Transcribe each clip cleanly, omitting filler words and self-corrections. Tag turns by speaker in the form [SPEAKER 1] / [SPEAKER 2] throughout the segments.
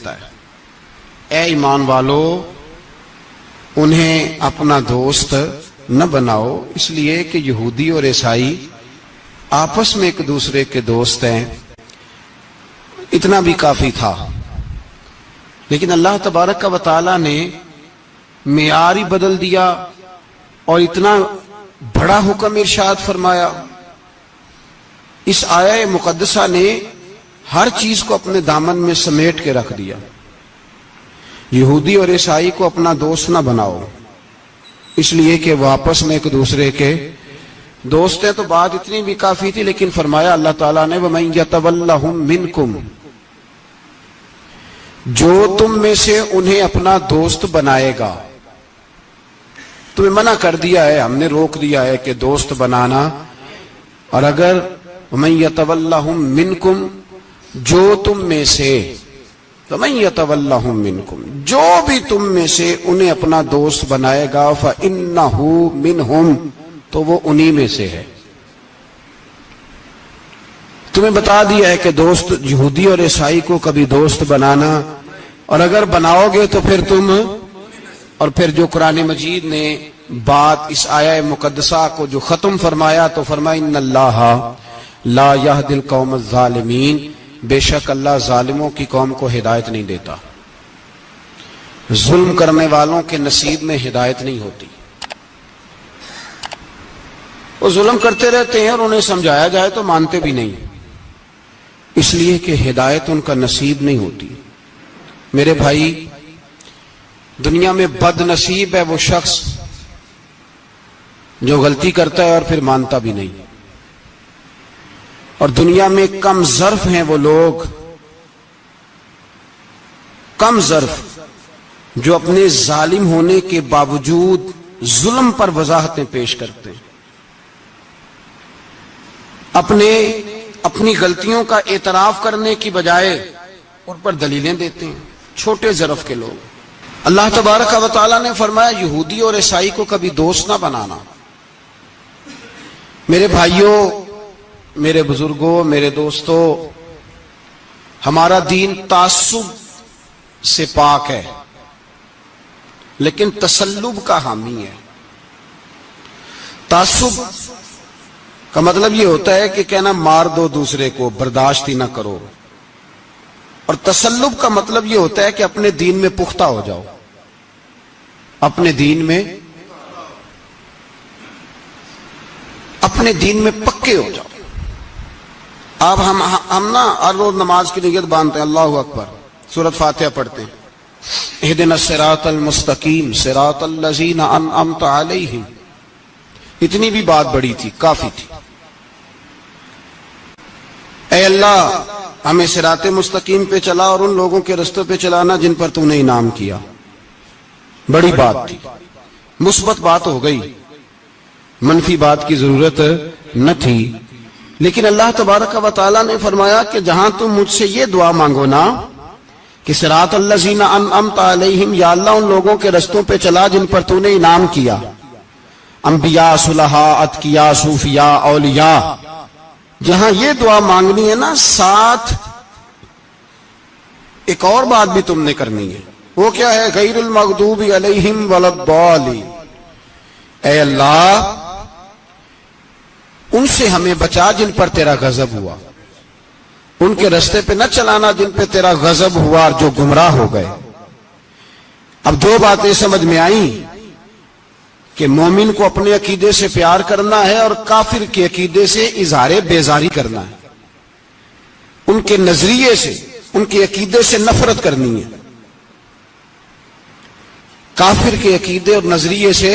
[SPEAKER 1] سکتا ہے۔ اے ایمان والو، انہیں اپنا دوست نہ بناؤ، اس لیے کہ یہودی اور عیسائی آپس میں ایک دوسرے کے دوست ہیں، اتنا بھی کافی تھا۔ لیکن اللہ تبارک و تعالی نے معیار ہی بدل دیا اور اتنا بڑا حکم ارشاد فرمایا۔ اس آیہ مقدسہ نے ہر چیز کو اپنے دامن میں سمیٹ کے رکھ دیا۔ یہودی اور عیسائی کو اپنا دوست نہ بناؤ، اس لیے کہ وہ آپس میں ایک دوسرے کے دوست ہیں۔ تو بات اتنی بھی کافی تھی، لیکن فرمایا اللہ تعالیٰ نے وَمَن يَتَوَلَّهُم مِّنكُمْ، جو تم میں سے انہیں اپنا دوست بنائے گا۔ تمہیں منع کر دیا ہے، ہم نے روک دیا ہے کہ دوست بنانا، اور اگر وَمَن يَتَوَلَّهُم مِّنكُمْ، جو تم میں سے، وَمَن يَتَوَلَّهُم مِّنكُمْ، جو بھی تم میں سے انہیں اپنا دوست بنائے گا فَإِنَّهُ مِنْهُمْ، تو وہ انہی میں سے ہے۔ تمہیں بتا دیا ہے کہ دوست یہودی اور عیسائی کو کبھی دوست بنانا، اور اگر بناؤ گے تو پھر تم، اور پھر جو قرآن مجید نے بات اس آیہ مقدسہ کو جو ختم فرمایا تو فرمایا ان اللہ لا یہدی القوم الظالمین، بے شک اللہ ظالموں کی قوم کو ہدایت نہیں دیتا۔ ظلم کرنے والوں کے نصیب میں ہدایت نہیں ہوتی، وہ ظلم کرتے رہتے ہیں اور انہیں سمجھایا جائے تو مانتے بھی نہیں، اس لیے کہ ہدایت ان کا نصیب نہیں ہوتی۔ میرے بھائی، دنیا میں بد نصیب ہے وہ شخص جو غلطی کرتا ہے اور پھر مانتا بھی نہیں، اور دنیا میں کم ظرف ہیں وہ لوگ، کم ظرف جو اپنے ظالم ہونے کے باوجود ظلم پر وضاحتیں پیش کرتے ہیں، اپنی غلطیوں کا اعتراف کرنے کی بجائے ان پر دلیلیں دیتے ہیں، چھوٹے ظرف کے لوگ۔ اللہ تبارک و تعالیٰ نے فرمایا یہودی اور عیسائی کو کبھی دوست نہ بنانا۔ میرے بھائیوں، میرے بزرگوں، میرے دوستوں، ہمارا دین تعصب سے پاک ہے لیکن تسلب کا حامی ہے۔ تعصب کا مطلب یہ ہوتا ہے کہ کہنا مار دو دوسرے کو، برداشت ہی نہ کرو، اور تسلب کا مطلب یہ ہوتا ہے کہ اپنے دین میں پختہ ہو جاؤ، اپنے دین میں پکے ہو جاؤ۔ اب ہم نا ہر روز نماز کی نیت باندھتے ہیں، اللہ اکبر، سورۃ فاتحہ پڑھتے ہیں، اہدنا الصراط المستقیم صراط الذین انعمت علیہم، اتنی بھی بات بڑی تھی، کافی تھی۔ اے اللہ ہمیں صراط مستقیم پہ چلا اور ان لوگوں کے رستوں پہ چلانا جن پر تو نے انعام کیا، بڑی بات تھی، مثبت بات ہو گئی، منفی بات کی ضرورت نہ تھی۔ لیکن اللہ تبارک و تعالیٰ نے فرمایا کہ جہاں تم مجھ سے یہ دعا مانگو نا کہ صراط الذین انعمت علیہم، یا اللہ ان لوگوں کے رستوں پہ چلا جن پر تو نے انعام کیا، انبیاء، صلحاء، اتقیاء، صوفیاء، اولیاء، جہاں یہ دعا مانگنی ہے نا، ساتھ ایک اور بات بھی تم نے کرنی ہے، وہ کیا ہے؟ غیر المغضوب علیہم ولا الضالین، اے اللہ ان سے ہمیں بچا جن پر تیرا غضب ہوا، ان کے رستے پہ نہ چلانا جن پہ تیرا غضب ہوا اور جو گمراہ ہو گئے۔ اب دو باتیں سمجھ میں آئیں کہ مومن کو اپنے عقیدے سے پیار کرنا ہے اور کافر کے عقیدے سے اظہار بیزاری کرنا ہے، ان کے نظریے سے، ان کے عقیدے سے نفرت کرنی ہے۔ کافر کے عقیدے اور نظریے سے،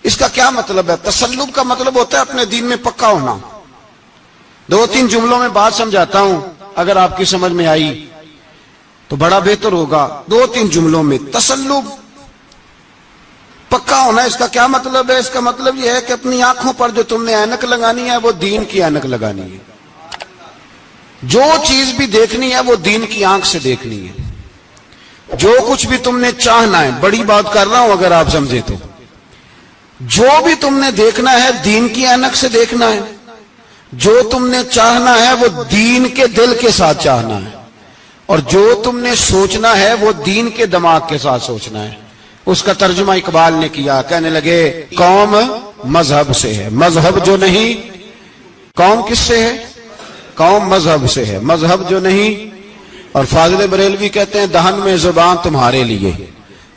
[SPEAKER 1] اس کا کیا مطلب ہے؟ تسلب کا مطلب ہوتا ہے اپنے دین میں پکا ہونا۔ دو تین جملوں میں بات سمجھاتا ہوں، اگر آپ کی سمجھ میں آئی تو بڑا بہتر ہوگا۔ دو تین جملوں میں، تسلب پکا ہونا، اس کا کیا مطلب ہے؟ اس کا مطلب یہ ہے کہ اپنی آنکھوں پر جو تم نے اینک لگانی ہے وہ دین کی اینک لگانی ہے، جو چیز بھی دیکھنی ہے وہ دین کی آنکھ سے دیکھنی ہے، جو کچھ بھی تم نے چاہنا ہے، بڑی بات کر رہا ہوں اگر آپ سمجھے تو، جو بھی تم نے دیکھنا ہے دین کی اینک سے دیکھنا ہے، جو تم نے چاہنا ہے وہ دین کے دل کے ساتھ چاہنا ہے، اور جو تم نے سوچنا ہے وہ دین کے دماغ کے ساتھ سوچنا ہے. اس کا ترجمہ اقبال نے کیا, کہنے لگے قوم مذہب سے ہے, مذہب جو نہیں. قوم کس سے ہے؟ قوم مذہب سے ہے, مذہب جو نہیں. اور فاضل بریلوی کہتے ہیں دہن میں زبان تمہارے لیے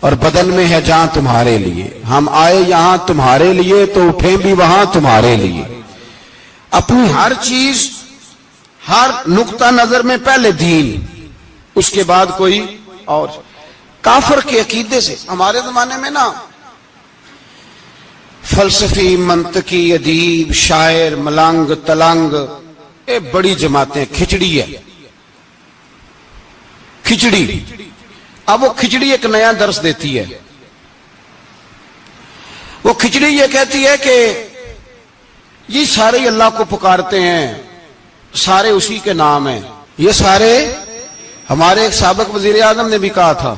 [SPEAKER 1] اور بدن میں ہے جان تمہارے لیے. ہم آئے یہاں تمہارے لیے تو اٹھیں بھی وہاں تمہارے لیے. اپنی ہر چیز, ہر نقطہ نظر میں پہلے دین, اس کے بعد کوئی اور. کافر کے عقیدے سے ہمارے زمانے میں نا فلسفی, منطقی, ادیب, شاعر, ملنگ, تلنگ, یہ بڑی جماعتیں. کھچڑی ہے, کھچڑی. اب وہ کھچڑی ایک نیا درس دیتی ہے. وہ کھچڑی یہ کہتی ہے کہ یہ سارے اللہ کو پکارتے ہیں, سارے اسی کے نام ہیں. یہ سارے, ہمارے ایک سابق وزیر اعظم نے بھی کہا تھا,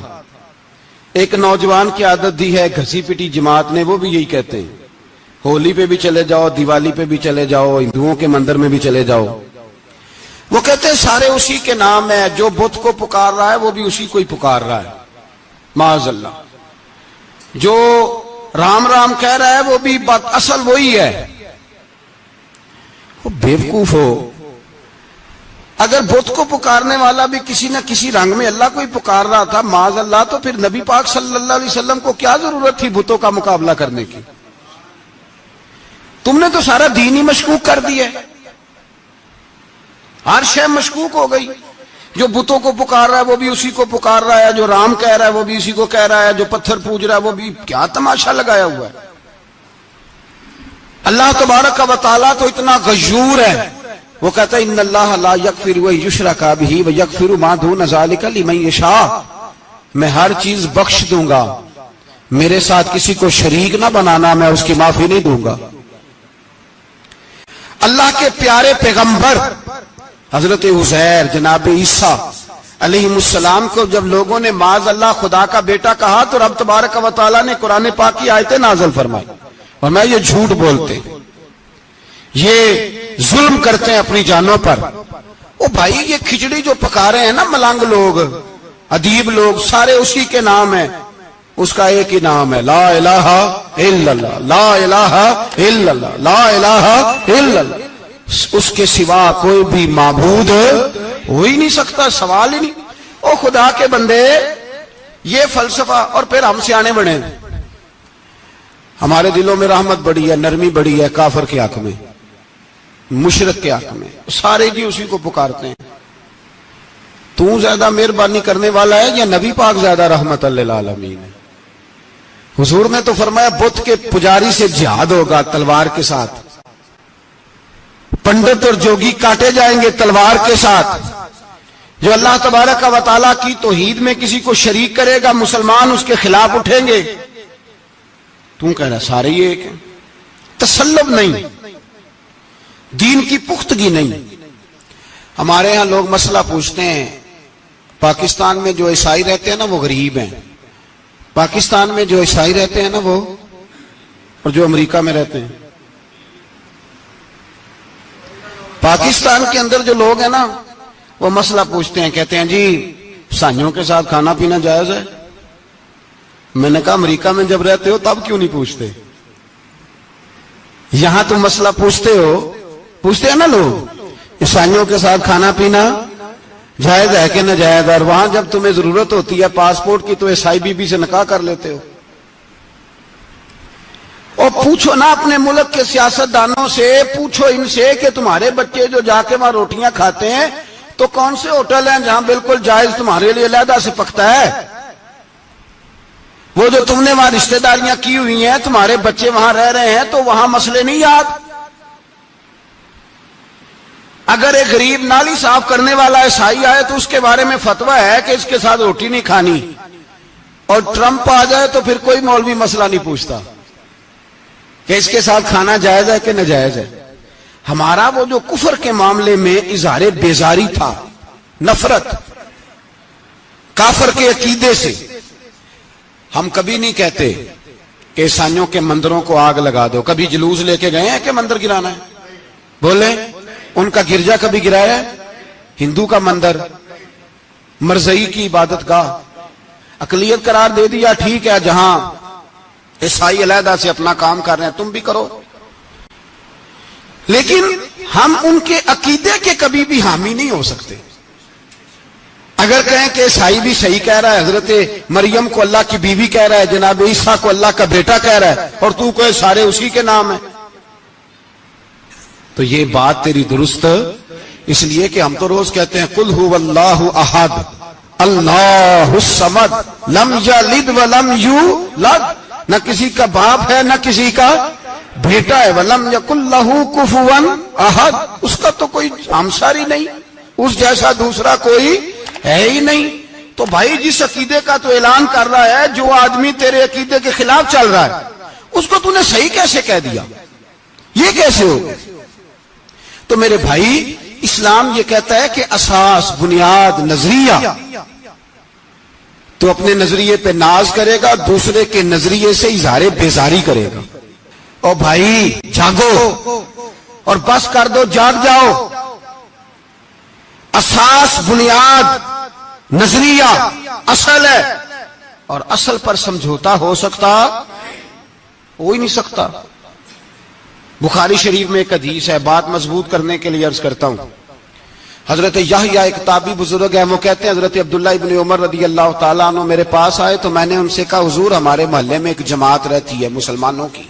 [SPEAKER 1] ایک نوجوان کی عادت دی ہے گھسی پٹی جماعت نے, وہ بھی یہی کہتے ہیں. ہولی پہ بھی چلے جاؤ, دیوالی پہ بھی چلے جاؤ, ہندوؤں کے مندر میں بھی چلے جاؤ. وہ کہتے ہیں سارے اسی کے نام ہیں, جو بت کو پکار رہا ہے وہ بھی اسی کو ہی پکار رہا ہے, معاذ اللہ. جو رام رام کہہ رہا ہے وہ بھی بات اصل وہی ہے. وہ بیوقوف ہو, اگر بت کو پکارنے والا بھی کسی نہ کسی رنگ میں اللہ کو ہی پکار رہا تھا, معاذ اللہ, تو پھر نبی پاک صلی اللہ علیہ وسلم کو کیا ضرورت تھی بتوں کا مقابلہ کرنے کی؟ تم نے تو سارا دین ہی مشکوک کر دیا. ہر شے مشکوک ہو گئی. جو بتوں کو پکار رہا ہے وہ بھی اسی کو پکار رہا ہے, جو رام کہہ رہا ہے وہ بھی اسی کو کہہ رہا ہے, جو پتھر پوج رہا ہے وہ بھی. کیا تماشا لگایا ہوا ہے. اللہ تبارک و تعالیٰ تو اتنا غیور ہے, وہ کہتا ہے ان اللہ لا یغفر ان یشرک بہ ویغفر ما دون ذلک لمن یشاء. میں ہر چیز بخش دوں گا, میرے ساتھ کسی کو شریک نہ بنانا, میں اس کی معافی نہیں دوں گا. اللہ کے پیارے پیغمبر حضرت عزیر, جناب عیسیٰ علیہ السلام کو جب لوگوں نے معاذ اللہ خدا کا بیٹا کہا تو رب تبارک و تعالیٰ نے قرآن پاک کی آیتیں نازل فرمائی. اور میں یہ جھوٹ بولتے, یہ ظلم کرتے ہیں اپنی جانوں پر. او بھائی, یہ کھچڑی جو پکا رہے ہیں نا ملنگ لوگ, ادیب لوگ, سارے اسی کے نام ہیں. اس کا ایک ہی نام ہے, لا الہ الا اللہ, لا الہ الا اللہ, لا الہ الا اللہ. اس کے سوا کوئی بھی معبود ہو ہی نہیں سکتا, سوال ہی نہیں. او خدا کے بندے, یہ فلسفہ. اور پھر ہم سیانے بڑے, ہمارے دلوں میں رحمت بڑی ہے, نرمی بڑی ہے کافر کے حق میں, مشرک کے حق میں, سارے جی اسی کو پکارتے ہیں. تو زیادہ مہربانی کرنے والا ہے یا نبی پاک زیادہ رحمت للعالمین ہے؟ حضور نے تو فرمایا بت کے پجاری سے جہاد ہوگا تلوار کے ساتھ, پنڈت اور جوگی کاٹے جائیں گے تلوار کے ساتھ. جو اللہ تبارک و تعالیٰ کی توحید میں کسی کو شریک کرے گا, مسلمان اس کے خلاف اٹھیں گے. تو کہہ رہا سارے یہ ایک ہیں. تسلب نہیں, دین کی پختگی نہیں. ہمارے ہاں لوگ مسئلہ پوچھتے ہیں, پاکستان میں جو عیسائی رہتے ہیں نا وہ غریب ہیں, پاکستان میں جو عیسائی رہتے ہیں نا وہ, اور جو امریکہ میں رہتے ہیں. پاکستان کے اندر جو لوگ ہیں نا وہ مسئلہ پوچھتے ہیں, کہتے ہیں جی عیسائیوں کے ساتھ کھانا پینا جائز ہے. میں نے کہا امریکہ میں جب رہتے ہو تب کیوں نہیں پوچھتے؟ یہاں تم مسئلہ پوچھتے ہو, پوچھتے ہیں نا لوگ عیسائیوں کے ساتھ کھانا پینا جائز ہے کہ ناجائز, اور وہاں جب تمہیں ضرورت ہوتی ہے پاسپورٹ کی تو عیسائی بی بی سے نکاح کر لیتے ہو. اور پوچھو نا اپنے ملک کے سیاستدانوں سے, پوچھو ان سے کہ تمہارے بچے جو جا کے وہاں روٹیاں کھاتے ہیں تو کون سے ہوٹل ہیں جہاں بالکل جائز تمہارے لیے علیحدہ سے پکتا ہے؟ وہ جو تم نے وہاں رشتہ داریاں کی ہوئی ہیں, تمہارے بچے وہاں رہ رہے ہیں تو وہاں مسئلے نہیں یاد. اگر ایک غریب نالی صاف کرنے والا عیسائی آئے تو اس کے بارے میں فتویٰ ہے کہ اس کے ساتھ روٹی نہیں کھانی, اور ٹرمپ آ جائے تو پھر کوئی مولوی مسئلہ نہیں پوچھتا کہ اس کے ساتھ کھانا جائز ہے کہ ناجائز ہے. ہمارا وہ جو کفر کے معاملے میں اظہار بیزاری تھا, نفرت کافر کے عقیدے سے, ہم کبھی نہیں کہتے کہ عیسائیوں کے مندروں کو آگ لگا دو. کبھی جلوس لے کے گئے ہیں کہ مندر گرانا ہے؟ بولے, ان کا گرجا کبھی گرایا ہے؟ ہندو کا مندر مرزئی کی عبادت گاہ اقلیت قرار دے دیا، ٹھیک ہے، جہاں عیسائی علیحدہ سے اپنا کام کر رہے ہیں تم بھی کرو، لیکن ہم ان کے عقیدے کے کبھی بھی حامی نہیں ہو سکتے۔ اگر کہیں کہ عیسائی بھی صحیح کہہ رہا ہے، حضرت مریم کو اللہ کی بیوی کہہ رہا ہے، جناب عیسیٰ کو اللہ کا بیٹا کہہ رہا ہے، اور تو کوئی سارے اسی کے نام ہیں، تو یہ بات تیری درست، اس لیے کہ ہم تو روز کہتے ہیں قل هو اللہ احد اللہ الصمد لم یلد ولم یولد، نہ کسی کا باپ ہے نہ کسی کا بیٹا ہے، ولم یکن لہ کفوا احد، اس کا تو کوئی ہمسر ہی نہیں، اس جیسا دوسرا کوئی ہے ہی نہیں۔ تو بھائی جس عقیدے کا تو اعلان کر رہا ہے، جو آدمی تیرے عقیدے کے خلاف چل رہا ہے، اس کو تو نے صحیح کیسے کہہ دیا؟ یہ کیسے ہو؟ تو میرے بھائی اسلام یہ کہتا ہے کہ اساس، بنیاد، نظریہ، تو اپنے نظریے پہ ناز کرے گا، دوسرے کے نظریے سے اظہار بیزاری کرے گا۔ اور بھائی جاگو اور بس کر دو، جاگ جاؤ۔ اساس، بنیاد، نظریہ اصل ہے، اور اصل پر سمجھوتا ہو سکتا؟ ہو ہی نہیں سکتا۔ بخاری شریف میں ایک حدیث ہے، بات مضبوط کرنے کے لیے عرض کرتا ہوں۔ حضرت یحییٰ ایک تابعی بزرگ ہے، وہ کہتے ہیں حضرت عبداللہ ابن عمر رضی اللہ تعالیٰ عنہ میرے پاس آئے تو میں نے ان سے کہا حضور ہمارے محلے میں ایک جماعت رہتی ہے مسلمانوں کی،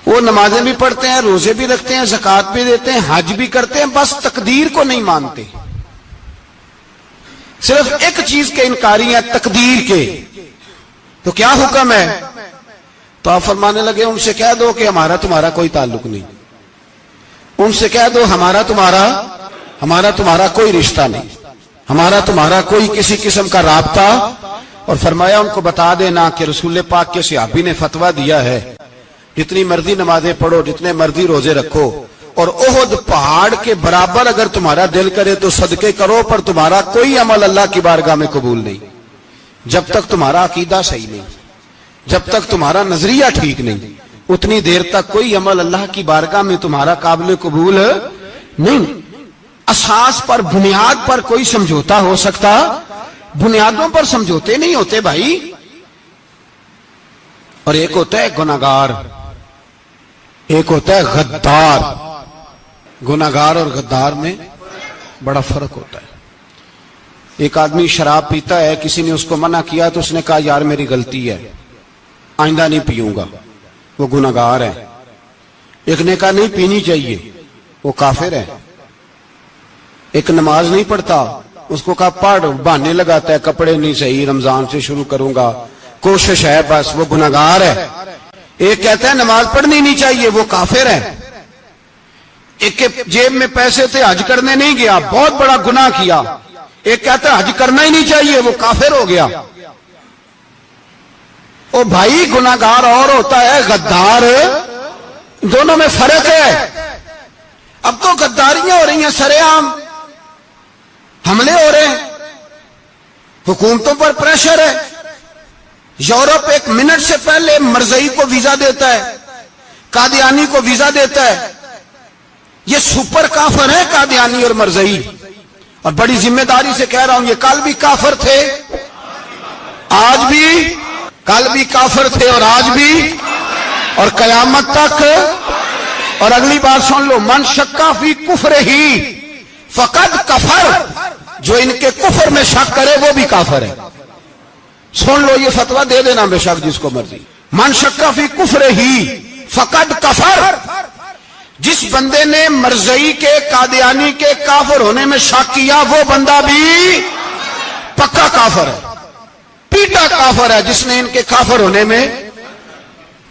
[SPEAKER 1] وہ نمازیں بھی پڑھتے ہیں، روزے بھی رکھتے ہیں، زکوٰۃ بھی دیتے ہیں، حج بھی کرتے ہیں، بس تقدیر کو نہیں مانتے، صرف ایک چیز کے انکاری ہیں، تقدیر کے۔ تو کیا حکم ہے؟ تو آپ فرمانے لگے ان سے کہہ دو کہ ہمارا تمہارا کوئی تعلق نہیں، ان سے کہہ دو ہمارا تمہارا کوئی رشتہ نہیں، ہمارا تمہارا کوئی کسی قسم کا رابطہ۔ اور فرمایا ان کو بتا دینا کہ رسول پاک کے صحابی نے فتویٰ دیا ہے جتنی مرضی نمازیں پڑھو، جتنے مرضی روزے رکھو، اور احد پہاڑ کے برابر اگر تمہارا دل کرے تو صدقے کرو، پر تمہارا کوئی عمل اللہ کی بارگاہ میں قبول نہیں جب تک تمہارا عقیدہ صحیح نہیں، جب تک تمہارا نظریہ ٹھیک نہیں، اتنی دیر تک کوئی عمل اللہ کی بارگاہ میں تمہارا قابل قبول نہیں۔ اساس پر، بنیاد پر کوئی سمجھوتا ہو سکتا؟ بنیادوں پر سمجھوتے نہیں ہوتے بھائی۔ اور ایک ہوتا ہے گناہگار، ایک ہوتا ہے غدار۔ گناہگار اور غدار میں بڑا فرق ہوتا ہے۔ ایک آدمی شراب پیتا ہے، کسی نے اس کو منع کیا تو اس نے کہا یار میری غلطی ہے، آئندہ نہیں پیوں گا، وہ گناہگار ہے۔ ایک نے کہا نہیں پینی چاہیے، وہ کافر ہے۔ ایک نماز نہیں پڑھتا، اس کو کہا پڑھ، بہانے لگاتا ہے کپڑے نہیں صحیح، رمضان سے شروع کروں گا، کوشش ہے بس، وہ گناہگار ہے۔ ایک کہتا ہے نماز پڑھنی نہیں چاہیے، وہ کافر ہے۔ ایک کے جیب میں پیسے تھے، حج کرنے نہیں گیا، بہت بڑا گناہ کیا۔ ایک کہتا ہے حج کرنا ہی نہیں چاہیے، وہ کافر ہو گیا۔ او بھائی گناہگار اور ہوتا ہے، غدار، دونوں میں فرق ہے۔ اب تو غداریاں ہو رہی ہیں، سرے عام حملے ہو رہے ہیں، حکومتوں پر پریشر ہے۔ یورپ ایک منٹ سے پہلے مرزئی کو ویزا دیتا ہے، قادیانی کو ویزا دیتا ہے۔ یہ سپر کافر ہے قادیانی اور مرزئی، اور بڑی ذمہ داری سے کہہ رہا ہوں، یہ کل بھی کافر تھے، آج بھی، کل بھی کافر تھے اور آج بھی، اور قیامت تک۔ اور اگلی بات سن لو، من شکا فی کفر ہی فقد کفر، جو ان کے کفر میں شک کرے وہ بھی کافر ہے۔ سن لو، یہ فتویٰ دے دینا بے شک جس کو مرضی۔ من شکا فی کفر ہی فقد کفر، جس بندے نے مرزئی کے، قادیانی کے کافر ہونے میں شک کیا، وہ بندہ بھی پکا کافر ہے، پیٹا کافر ہے، جس نے ان کے کافر ہونے میں۔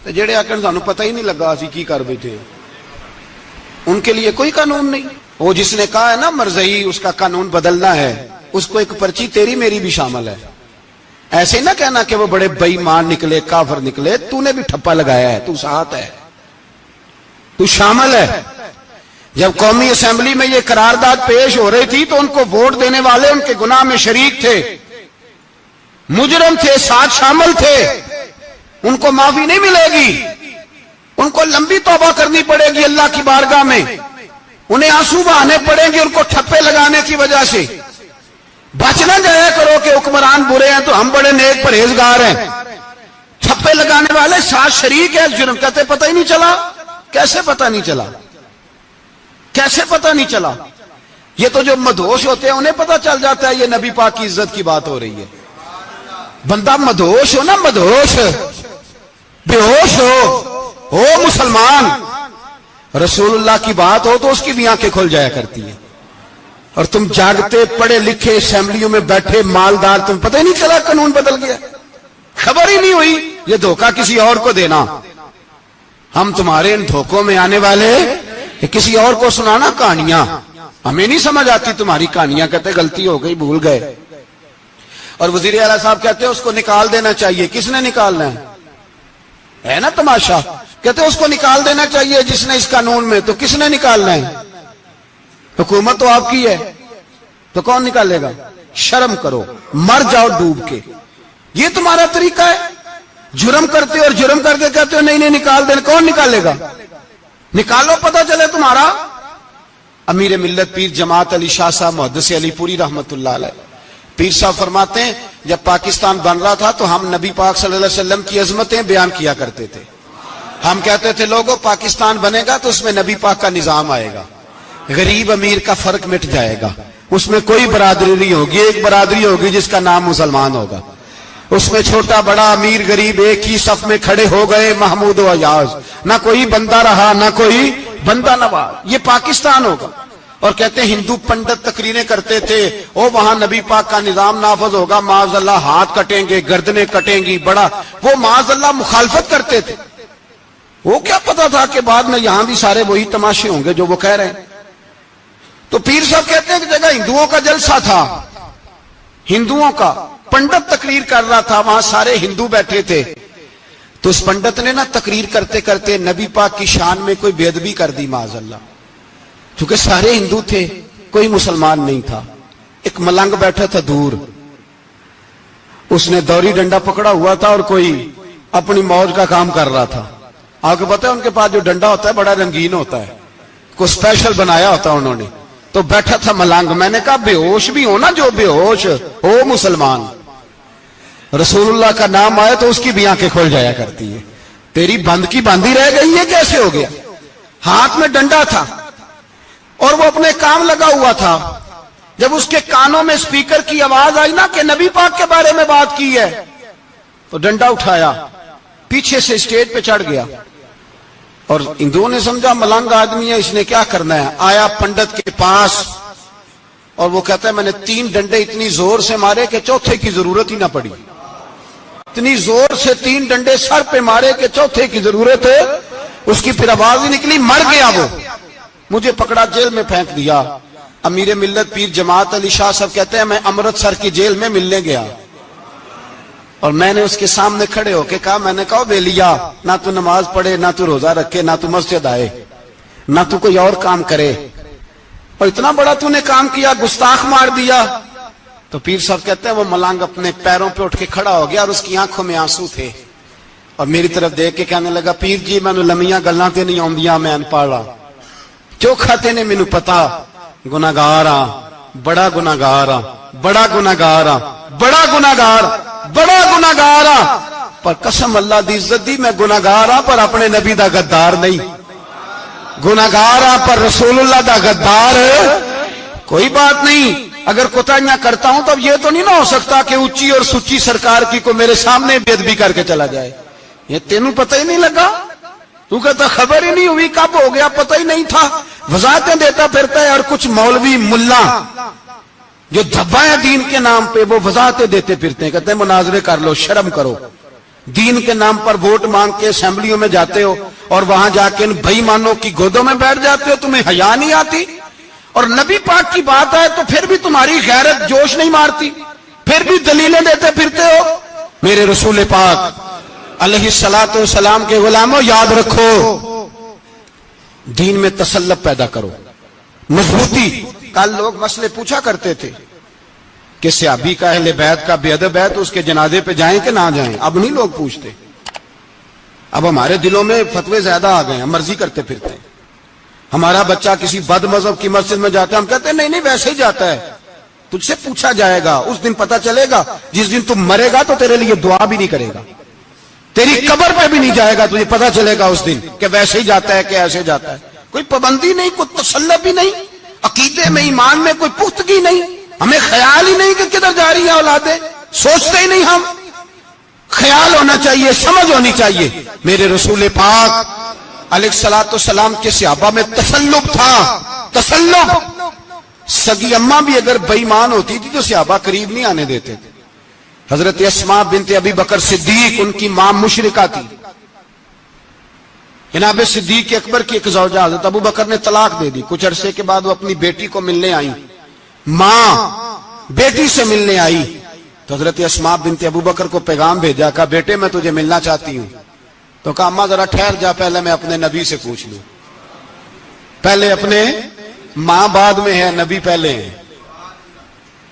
[SPEAKER 1] جڑے آکر سانو پتہ ہی نہیں لگا اسی کی کر بیٹھے، ان کے لیے کوئی قانون نہیں۔ وہ جس نے کہا ہے نا مرزئی اس کا قانون بدلنا ہے، اس کو ایک پرچی تیری میری بھی شامل ہے۔ ایسے ہی نہ کہنا کہ وہ بڑے بے ایمان نکلے، کافر نکلے، تو نے بھی ٹھپا لگایا ہے، تو ساتھ ہے، تو شامل ہے۔ جب قومی اسمبلی میں یہ قرارداد پیش ہو رہی تھی تو ان کو ووٹ دینے والے ان کے گناہ میں شریک تھے، مجرم تھے، ساتھ شامل تھے، ان کو معافی نہیں ملے گی، ان کو لمبی توبہ کرنی پڑے گی اللہ کی بارگاہ میں، انہیں آنسو بہانے پڑیں گے ان کو ٹھپے لگانے کی وجہ سے۔ بچ نہ جایا کرو کہ حکمران برے ہیں تو ہم بڑے نیک پرہیزگار ہیں. چھپے لگانے والے ساتھ شریک ہے جرم. کہتے پتہ ہی نہیں چلا. کیسے پتہ نہیں چلا؟ کیسے پتہ نہیں چلا؟ یہ تو جو مدہوش ہوتے ہیں انہیں پتہ چل جاتا ہے یہ نبی پاک کی عزت کی بات ہو رہی ہے. بندہ مدہوش ہو نا، مدہوش بے ہوش ہو مسلمان، رسول اللہ کی بات ہو تو اس کی بھی آنکھیں کھل جایا کرتی ہیں. اور تم جاگتے پڑھے لکھے اسمبلیوں میں بیٹھے مالدار، تم پتہ ہی نہیں چلا قانون بدل گیا، خبر ہی نہیں ہوئی. یہ دھوکہ کسی اور کو دینا. ہم تمہارے ان دھوکوں میں آنے والے کہ کسی اور کو سنانا کہانیاں. ہمیں نہیں سمجھ آتی تمہاری کہانیاں. کہتے غلطی ہو گئی، بھول گئے. اور وزیر اعلیٰ صاحب کہتے ہیں اس کو نکال دینا چاہیے. کس نے نکالنا ہے نا تماشا. کہتے اس کو نکال دینا چاہیے جس نے اس قانون میں. تو کس نے نکالنا ہے؟ حکومت تو آپ کی ہے، تو کون نکالے گا؟ شرم کرو، مر جاؤ ڈوب کے. یہ تمہارا طریقہ ہے؟ جرم کرتے اور جرم کر کے کہتے ہو نہیں نہیں نکال دینا. کون نکالے گا؟ نکالو پتہ چلے تمہارا. امیر ملت پیر جماعت علی شاہ صاحب محدث علی پوری رحمت اللہ علیہ، پیر صاحب فرماتے ہیں جب پاکستان بن رہا تھا تو ہم نبی پاک صلی اللہ علیہ وسلم کی عظمتیں بیان کیا کرتے تھے. ہم کہتے تھے لوگوں پاکستان بنے گا تو اس میں نبی پاک کا نظام آئے گا، غریب امیر کا فرق مٹ جائے گا، اس میں کوئی برادری نہیں ہوگی، ایک برادری ہوگی جس کا نام مسلمان ہوگا. اس میں چھوٹا بڑا امیر غریب ایک ہی صف میں کھڑے ہو گئے، محمود و ایاز، نہ کوئی بندہ رہا نہ کوئی بندہ نواز. یہ پاکستان ہوگا. اور کہتے ہیں ہندو پنڈت تقریریں کرتے تھے او وہاں نبی پاک کا نظام نافذ ہوگا، معاذ اللہ ہاتھ کٹیں گے، گردنیں کٹیں گی، بڑا وہ معاذ اللہ مخالفت کرتے تھے. وہ کیا پتا تھا کہ بعد میں یہاں بھی سارے وہی تماشے ہوں گے جو وہ کہہ رہے ہیں. تو پیر صاحب کہتے ہیں کہ جگہ ہندوؤں کا جلسہ تھا، ہندوؤں کا پنڈت تقریر کر رہا تھا، وہاں سارے ہندو بیٹھے تھے. تو اس پنڈت نے نا تقریر کرتے کرتے نبی پاک کی شان میں کوئی بے ادبی کر دی معاذ اللہ. چونکہ سارے ہندو تھے، کوئی مسلمان نہیں تھا. ایک ملنگ بیٹھا تھا دور، اس نے دوری ڈنڈا پکڑا ہوا تھا اور کوئی اپنی موج کا کام کر رہا تھا. آپ کو پتا ہے ان کے پاس جو ڈنڈا ہوتا ہے بڑا رنگین ہوتا ہے، کوئی اسپیشل بنایا ہوتا انہوں نے. تو بیٹھا تھا ملنگ. میں نے کہا بے ہوش بھی ہو نا، جو بے ہوش ہو مسلمان، رسول اللہ کا نام آئے تو اس کی بھی آنکھیں کھول جایا کرتی ہے. تیری بند کی باندھی رہ گئی ہے، کیسے ہو گیا؟ ہاتھ میں ڈنڈا تھا اور وہ اپنے کام لگا ہوا تھا. جب اس کے کانوں میں اسپیکر کی آواز آئی نا کہ نبی پاک کے بارے میں بات کی ہے تو ڈنڈا اٹھایا، پیچھے سے اسٹیج پہ چڑھ گیا. اور ہندوؤں نے سمجھا ملنگ آدمی ہے، اس نے کیا کرنا ہے. آیا پنڈت کے پاس اور وہ کہتا ہے میں نے 3 ڈنڈے اتنی زور سے مارے کہ چوتھے کی ضرورت ہی نہ پڑی. اتنی زور سے 3 ڈنڈے سر پہ مارے کہ چوتھے کی ضرورت ہے اس کی پھر آواز ہی نکلی، مر گیا وہ. مجھے پکڑا جیل میں پھینک دیا. امیر ملت پیر جماعت علی شاہ صاحب کہتے ہیں میں امرتسر کی جیل میں ملنے گیا اور میں نے اس کے سامنے کھڑے ہو کے کہا، میں نے کہا بیلیا، نہ تو نماز پڑھے، نہ تو روزہ رکھے، نہ تو مسجد آئے، نہ تو کوئی اور کام کرے، اور اتنا بڑا تو نے کام کیا، گستاخ مار دیا. تو پیر صاحب کہتے ہیں وہ ملنگ اپنے پیروں پہ اٹھ کے کھڑا ہو گیا اور اس کی آنکھوں میں آنسو تھے اور میری طرف دیکھ کے کہنے لگا پیر جی میں نے لمیاں گلاں تے نہیں آندیاں، میں ان پڑھا چوکھا تے نے مینوں پتا گناہگار ہاں، بڑا گناہگار ہاں، بڑا گناہگار ہاں، بڑا گناہگار، بڑا گناہگار ہاں، پر قسم اللہ دی عزت دی میں گناہگار ہاں پر اپنے نبی دا غدار نہیں، گناہگار ہاں پر رسول اللہ دا غدار. کوئی بات نہیں، اگر کوتاہیاں کرتا ہوں تو یہ تو نہیں نہ ہو سکتا کہ اونچی اور سچی سرکار کی کو میرے سامنے بے ادبی کر کے چلا جائے. یہ تینوں پتہ ہی نہیں لگا، تو کہتا خبر ہی نہیں ہوئی، کب ہو گیا پتہ ہی نہیں تھا. وضاحتیں دیتا پھرتا ہے. اور کچھ مولوی ملا جو دھبا ہے دین کے نام پہ وہ وضاحتیں دیتے پھرتے ہیں، کہتے ہیں مناظرے کر لو، شرم کرو. دین کے نام پر ووٹ مانگ کے اسمبلیوں میں جاتے ہو اور وہاں جا کے ان بھائی مانوں کی گودوں میں بیٹھ جاتے ہو، تمہیں حیا نہیں آتی. اور نبی پاک کی بات آئے تو پھر بھی تمہاری غیرت جوش نہیں مارتی، پھر بھی دلیلیں دیتے پھرتے ہو. میرے رسول پاک علیہ الصلوۃ والسلام کے غلاموں یاد رکھو، دین میں تسلط پیدا کرو، مضبوطی. کل لوگ مسئلے پوچھا کرتے تھے کہ صحابی کا اہل بیت کا بے ادب ہے تو اس کے جنازے پہ جائیں کہ نہ جائیں. اب نہیں لوگ پوچھتے، اب ہمارے دلوں میں فتوے زیادہ آ گئے ہیں، مرضی کرتے پھرتے ہیں. ہمارا بچہ کسی بد مذہب کی مسجد میں جاتا ہے ہم کہتے ہیں نہیں نہیں ویسے ہی جاتا ہے. تجھ سے پوچھا جائے گا، اس دن پتا چلے گا، جس دن تم مرے گا تو تیرے لیے دعا بھی نہیں کرے گا، تیری قبر پہ بھی نہیں جائے گا، تجھے پتا چلے گا اس دن کہ ویسے ہی جاتا ہے کہ ایسے جاتا ہے. کوئی پابندی نہیں، کوئی تسلط بھی نہیں، عقیدے میں ایمان میں کوئی پختگی نہیں، ہمیں خیال ہی نہیں کہ کدھر جا رہی ہیں اولادیں، سوچتے ہی نہیں ہم. خیال ہونا چاہیے، سمجھ ہونی چاہیے. میرے رسول پاک علیہ الصلوۃ والسلام کے صحابہ میں تسلط تھا، تسلط. سگی اماں بھی اگر بے ایمان ہوتی تھی تو صحابہ قریب نہیں آنے دیتے تھے. حضرت اسماء بنت ابی بکر صدیق ان کی ماں مشرکہ تھی. جناب صدیق اکبر کی ایک زوجہ حضرت ابو بکر نے طلاق دے دی. کچھ عرصے کے بعد وہ اپنی بیٹی کو ملنے آئی، ماں بیٹی سے ملنے آئی تو حضرت اسماء بنت ابو بکر کو پیغام بھیجا، کہا بیٹے میں تجھے ملنا چاہتی ہوں. تو کہا اماں ذرا ٹھہر جا، پہلے میں اپنے نبی سے پوچھ لوں. پہلے اپنے ماں بعد میں ہے، نبی پہلے ہے.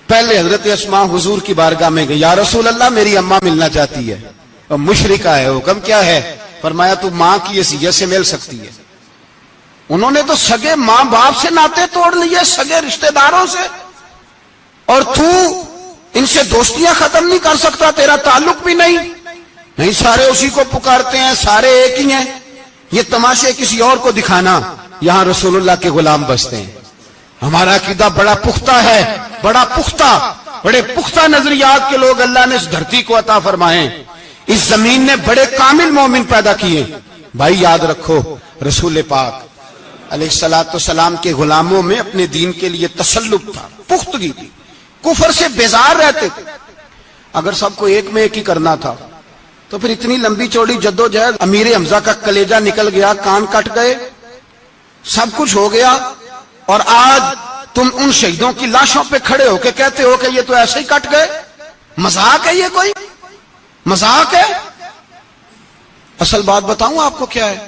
[SPEAKER 1] پہلے حضرت اسماء حضور کی بارگاہ میں گئی، یا رسول اللہ میری اماں ملنا چاہتی ہے اور مشرکہ ہے، حکم کیا ہے؟ فرمایا تو ماں کی حیثیت سے مل سکتی ہے. انہوں نے تو سگے ماں باپ سے ناطے توڑ لیے، سگے رشتہ داروں سے، اور تو ان سے دوستیاں ختم نہیں کر سکتا، تیرا تعلق بھی نہیں، سارے اسی کو پکارتے ہیں، سارے ایک ہی ہیں. یہ تماشے کسی اور کو دکھانا، یہاں رسول اللہ کے غلام بستے ہیں. ہمارا عقیدہ بڑا پختہ ہے، بڑا پختہ، بڑے پختہ نظریات کے لوگ اللہ نے اس دھرتی کو عطا فرمائے. اس زمین نے بڑے کامل مومن پیدا کیے. بھائی یاد رکھو، رسول پاک علیہ الصلوۃ والسلام کے غلاموں میں اپنے دین کے لیے تسلط تھا، پختگی تھی، کفر سے بیزار رہتے تھے. اگر سب کو ایک میں ایک ہی کرنا تھا تو پھر اتنی لمبی چوڑی جدوجہد، امیر حمزہ کا کلیجہ نکل گیا، کان کٹ گئے، سب کچھ ہو گیا، اور آج تم ان شہیدوں کی لاشوں پہ کھڑے ہو کے کہتے ہو کہ یہ تو ایسے ہی کٹ گئے. مذاق ہے یہ؟ کوئی مذاق ہے؟ اصل بات بتاؤں آپ کو کیا ہے؟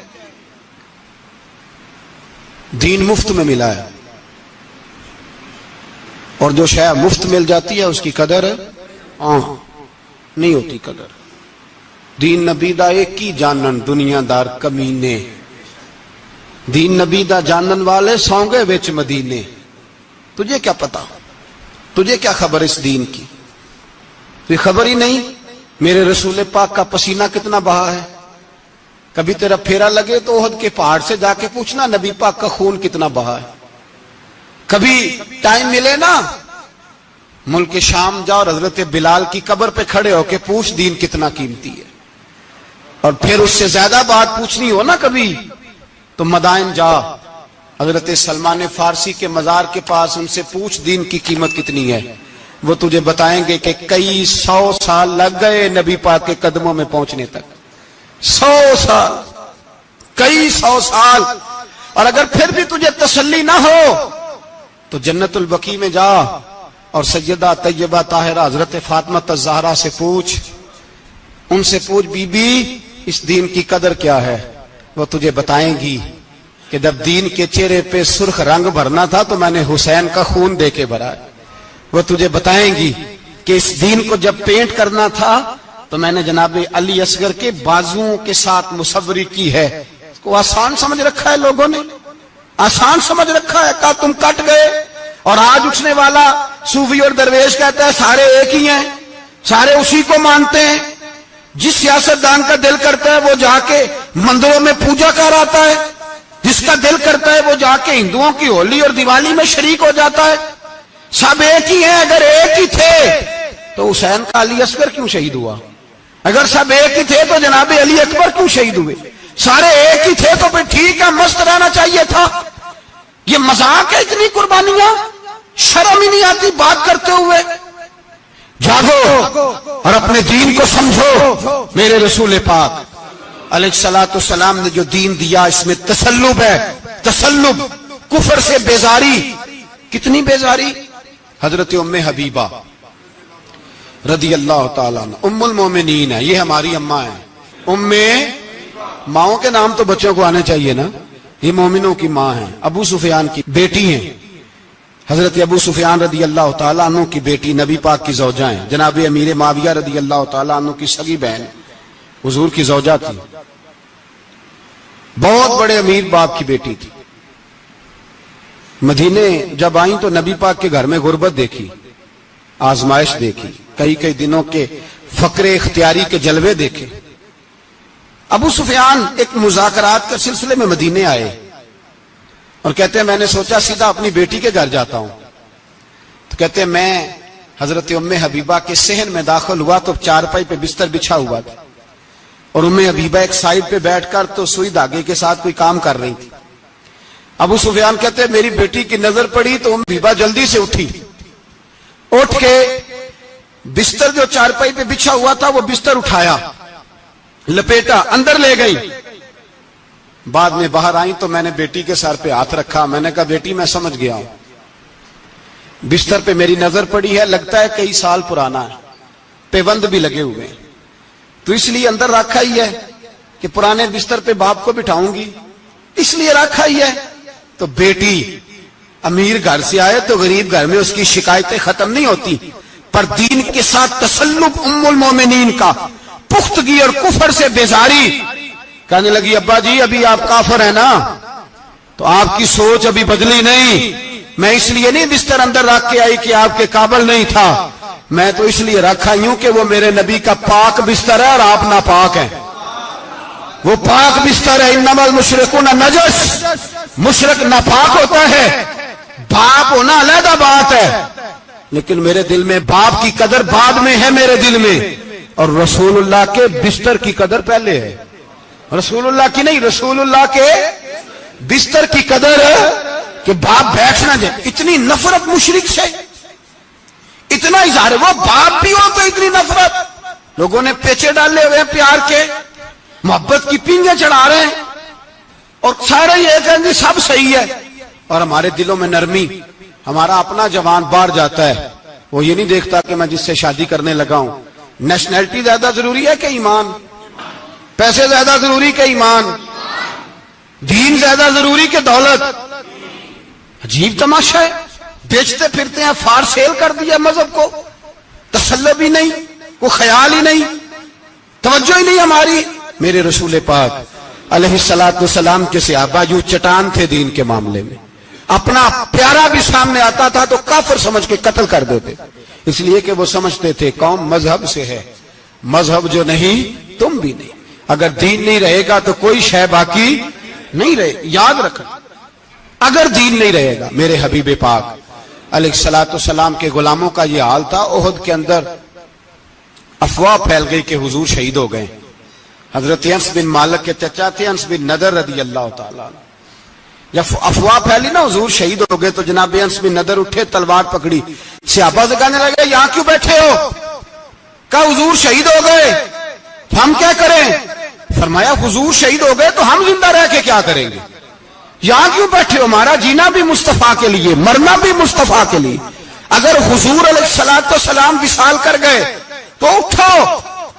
[SPEAKER 1] دین مفت میں ملا ہے، اور جو شے مفت مل جاتی ہے اس کی قدر نہیں ہوتی. قدر دین نبی دا ایک ہی جانن دنیا دار کمینے، دین نبی دا جانن والے سونگے وچ مدینے. تجھے کیا پتا، تجھے کیا خبر اس دین کی؟ تجھے خبر ہی نہیں میرے رسول پاک کا پسینہ کتنا بہا ہے. کبھی تیرا پھیرا لگے تو احد کے پہاڑ سے جا کے پوچھنا نبی پاک کا خون کتنا بہا ہے. کبھی ٹائم ملے نا ملک شام جا اور حضرت بلال کی قبر پہ کھڑے ہو کے پوچھ دین کتنا قیمتی ہے. اور پھر اس سے زیادہ بات پوچھنی ہو نا کبھی تو مدائن جا، حضرت سلمان فارسی کے مزار کے پاس ان سے پوچھ دین کی قیمت کتنی ہے. وہ تجھے بتائیں گے کہ کئی 100 سال لگ گئے نبی پاک کے قدموں میں پہنچنے تک. 100 سال، کئی 100 سال. اور اگر پھر بھی تجھے تسلی نہ ہو تو جنت البقیع میں جا اور سیدہ طیبہ طاہرہ حضرت فاطمہ الزہرا سے پوچھ، ان سے پوچھ بی بی اس دین کی قدر کیا ہے. وہ تجھے بتائیں گی کہ جب دین کے چہرے پہ سرخ رنگ بھرنا تھا تو میں نے حسین کا خون دے کے بھرا. وہ تجھے بتائیں گی کہ اس دین کو جب پینٹ کرنا تھا تو میں نے جناب علی اصغر کے بازوؤں کے ساتھ مصوری کی ہے. اس کو آسان سمجھ رکھا ہے لوگوں نے، آسان سمجھ رکھا ہے. کہا تم کٹ گئے، اور آج اٹھنے والا صوفی اور درویش کہتا ہے سارے ایک ہی ہیں، سارے اسی کو مانتے ہیں. جس سیاستدان کا دل کرتا ہے وہ جا کے مندروں میں پوجا کر آتا ہے، جس کا دل کرتا ہے وہ جا کے ہندوؤں کی ہولی اور دیوالی میں شریک ہو جاتا ہے. سب ایک ہی ہیں. اگر ایک ہی تھے تو حسین کا علی اصغر کیوں شہید ہوا؟ اگر سب ایک ہی تھے تو جناب علی اکبر کیوں شہید ہوئے؟ سارے ایک ہی تھے تو پھر ٹھیک ہے، مست رہنا چاہیے تھا. یہ مذاق ہے اتنی قربانیاں؟ شرم ہی نہیں آتی بات کرتے ہوئے؟ جاگو اور اپنے دین کو سمجھو. میرے رسول پاک علیہ الصلوۃ والسلام نے جو دین دیا اس میں تسلب ہے، تسلب، کفر سے بیزاری. کتنی بیزاری؟ حضرت ام حبیبہ رضی اللہ تعالیٰ عنہ ام المومنین ہے، یہ ہماری اماں ہیں. ام، ماؤں کے نام تو بچوں کو آنے چاہیے نا. یہ مومنوں کی ماں ہیں، ابو سفیان کی بیٹی ہیں. حضرت ابو سفیان رضی اللہ تعالیٰ عنہ کی بیٹی نبی پاک کی زوجہ ہیں. جناب امیر معاویہ رضی اللہ تعالیٰ عنہ کی سگی بہن حضور کی زوجہ تھی. بہت بڑے امیر باپ کی بیٹی تھی. مدینے جب آئیں تو نبی پاک کے گھر میں غربت دیکھی. آزمائش دیکھی، کئی کئی دنوں کے فقر اختیاری کے جلوے دیکھے۔ ابو سفیان ایک مذاکرات کے سلسلے میں مدینے آئے اور کہتے ہیں میں نے سوچا سیدھا اپنی بیٹی کے گھر جاتا ہوں، تو کہتے ہیں میں حضرت ام حبیبہ کے صحن میں داخل ہوا تو چارپائی پہ بستر بچھا ہوا تھا، اور ام حبیبہ ایک سائیڈ پہ بیٹھ کر تو سوئی دھاگے کے ساتھ کوئی کام کر رہی تھی۔ ابو سفیان کہتے ہیں میری بیٹی کی نظر پڑی تو ام حبیبہ جلدی سے اٹھی، اٹھ کے بستر جو چارپائی پہ بچھا ہوا تھا وہ بستر اٹھایا، لپیٹا، اندر لے گئی۔ بعد میں باہر آئی تو میں نے بیٹی کے سر پہ ہاتھ رکھا، میں نے کہا بیٹی میں سمجھ گیا ہوں، بستر پہ میری نظر پڑی ہے، لگتا ہے کئی سال پرانا ہے، پیوند بھی لگے ہوئے ہیں، تو اس لیے اندر رکھا ہی ہے کہ پرانے بستر پہ باپ کو بٹھاؤں گی، اس لیے رکھا ہی ہے۔ تو بیٹی امیر گھر سے آئے تو غریب گھر میں اس کی شکایتیں ختم نہیں ہوتی، پر دین کے ساتھ تسلط ام المومنین کا، پختگی اور کفر سے بیزاری، کہنے لگی ابا جی ابھی آپ کافر ہیں نا، تو آپ کی سوچ ابھی بدلی نہیں، میں اس لیے نہیں بستر اندر رکھ کے آئی کہ آپ کے قابل نہیں تھا، میں تو اس لیے رکھا ہوں کہ وہ میرے نبی کا پاک بستر ہے اور آپ ناپاک ہیں، وہ پاک بستر ہے۔ انما المشرکون نجس، مشرک ناپاک ہوتا ہے، باپ ہونا علیحدہ بات ہے، لیکن میرے دل میں باپ کی قدر بعد میں ہے میرے دل میں، اور رسول اللہ کے بستر کی قدر پہلے ہے، رسول اللہ کی نہیں، رسول اللہ کے بستر کی قدر ہے کہ باپ بیٹھ نہ جائے۔ اتنی نفرت مشرک سے، اتنا اظہار، وہ باپ بھی ہو تو اتنی نفرت، لوگوں نے پیچے ڈالے ہوئے ہیں پیار کے، محبت کی پینگیں چڑھا رہے ہیں، اور سارے یہ کہیں گے سب صحیح ہے، اور ہمارے دلوں میں نرمی، ہمارا اپنا جوان باہر جاتا ہے، وہ یہ نہیں دیکھتا کہ میں جس سے شادی کرنے لگا ہوں نیشنلٹی زیادہ ضروری ہے کہ ایمان، پیسے زیادہ ضروری کہ ایمان، دین زیادہ ضروری کہ دولت۔ عجیب تماشا ہے، بیچتے پھرتے ہیں، فار سیل کر دیا مذہب کو، تسلط بھی نہیں، کوئی خیال ہی نہیں، توجہ ہی نہیں ہماری۔ میرے رسول پاک علیہ الصلوۃ والسلام کے صحابہ جو چٹان تھے دین کے معاملے میں، اپنا پیارا بھی سامنے آتا تھا تو کافر سمجھ کے قتل کر دیتے، اس لیے کہ وہ سمجھتے تھے قوم مذہب سے ہے، مذہب جو نہیں تم بھی نہیں، اگر دین نہیں رہے گا تو کوئی شے باقی نہیں رہے، یاد رکھنا، اگر دین نہیں رہے گا۔ میرے حبیب پاک علیہ الصلوۃ والسلام کے غلاموں کا یہ حال تھا۔ احد کے اندر افواہ پھیل گئی کہ حضور شہید ہو گئے، حضرت انس بن مالک کے چچا تھے انس بن نضر رضی اللہ تعالیٰ عنہ، جب افواہ پھیلی نا حضور شہید ہو گئے تو جناب انس بن نضر اٹھے، تلوار پکڑی، صحابہ سے کہنے لگے یہاں کیوں بیٹھے ہو؟ کہا حضور شہید ہو گئے، ہم کیا کریں؟ فرمایا حضور شہید ہو گئے تو ہم زندہ رہ کے کیا کریں گے؟ یہاں کیوں بیٹھے ہو؟ ہمارا جینا بھی مصطفیٰ کے لیے، مرنا بھی مصطفیٰ کے لیے، اگر حضور علیہ الصلوۃ والسلام وصال کر گئے تو اٹھو،